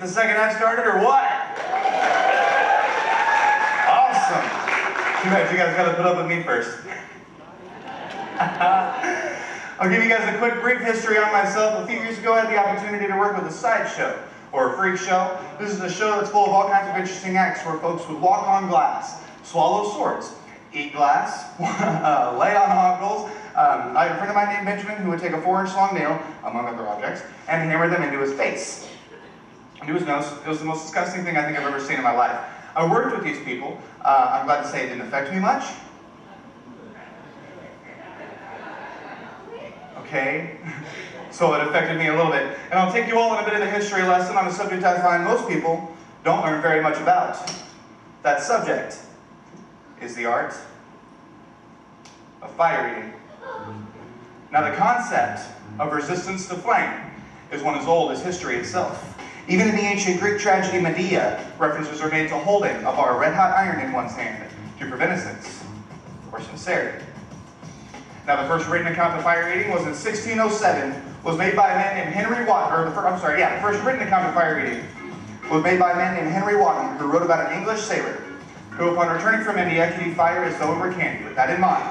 the second half started or what? Awesome. Too bad you guys gotta put up with me first. I'll give you guys a quick brief history on myself. A few years ago I had the opportunity to work with a sideshow, or a freak show. This is a show that's full of all kinds of interesting acts where folks would walk on glass, swallow swords, eat glass, lay on ogles. I had a friend of mine named Benjamin who would take a 4-inch long nail, among other objects, and hammer them into his face, into his nose. It was the most disgusting thing I think I've ever seen in my life. I worked with these people. I'm glad to say it didn't affect me much. Okay, so it affected me a little bit. And I'll take you all on a bit of a history lesson on a subject I find most people don't learn very much about. That subject is the art of fire eating. Now the concept of resistance to flame is one as old as history itself. Even in the ancient Greek tragedy Medea, references are made to holding a bar of red-hot iron in one's hand to prevent innocence or sincerity. Now the first written account of fire eating was in 1607, was made by a man named Henry Wotton, the first written account of fire eating was made by a man named Henry Wotton, who wrote about an English sailor who, upon returning from India, could eat fire as though it were candy. With that in mind,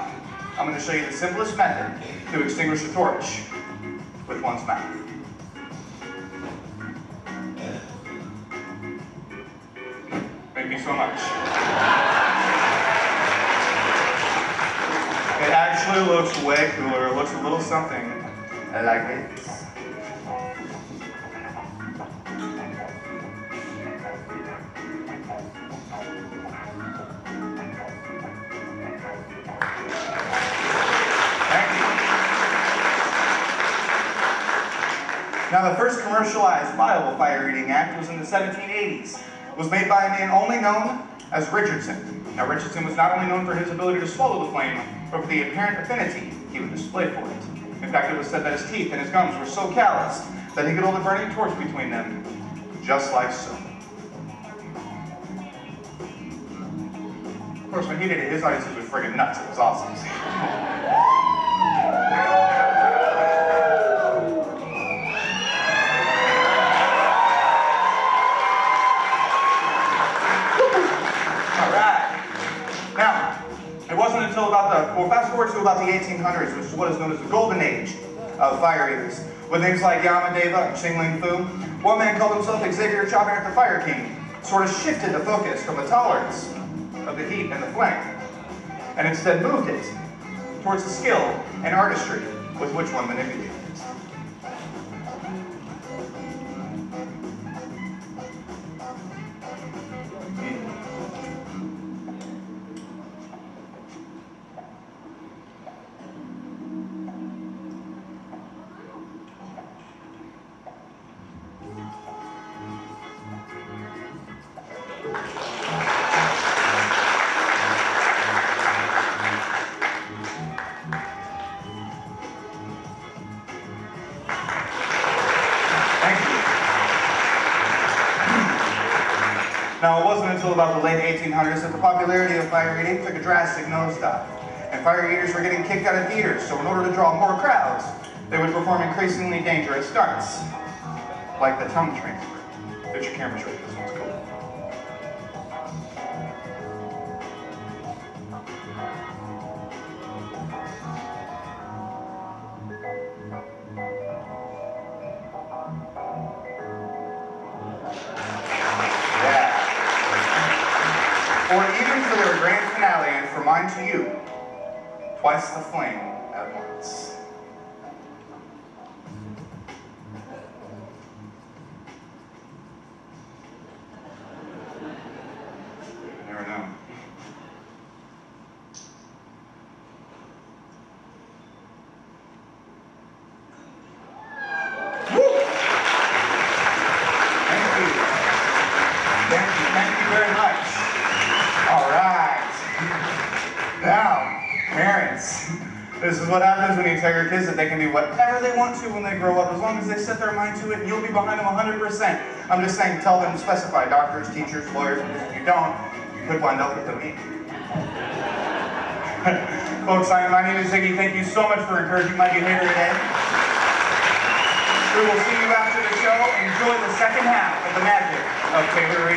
I'm going to show you the simplest method to extinguish a torch with one's mouth. Thank you so much. It actually looks way cooler. It looks a little something like this. Now the first commercialized viable fire-eating act was in the 1780s. It was made by a man only known as Richardson. Now Richardson was not only known for his ability to swallow the flame, but for the apparent affinity he would display for it. In fact, it was said that his teeth and his gums were so calloused that he could hold a burning torch between them, just like so. Of course, when he did it, his audiences were friggin' nuts. It was awesome. Fast forward to about the 1800s, which is what is known as the golden age of fire eaters. With names like Yamadeva and Ching-Ling Fu, one man called himself Xavier Chopping the Fire King, sort of shifted the focus from the tolerance of the heat and the flame, and instead moved it towards the skill and artistry with which one manipulated it. Now, it wasn't until about the late 1800s that the popularity of fire eating took a drastic nosedive, and fire eaters were getting kicked out of theaters, so in order to draw more crowds, they would perform increasingly dangerous stunts, like the tongue transfer. Get your cameras ready, this one's cool. Or even for their grand finale, and from mine to you, twice the flame at once. You never know. Woo! Thank you very much. All right. Now, parents, this is what happens when you tell your kids that they can do whatever they want to when they grow up, as long as they set their mind to it, you'll be behind them 100%. I'm just saying, tell them to specify doctors, teachers, lawyers, because if you don't, you could wind up with them. Folks, my name is Ziggy. Thank you so much for encouraging my behavior today. We will see you after the show. Enjoy the second half of the magic. of tailoring.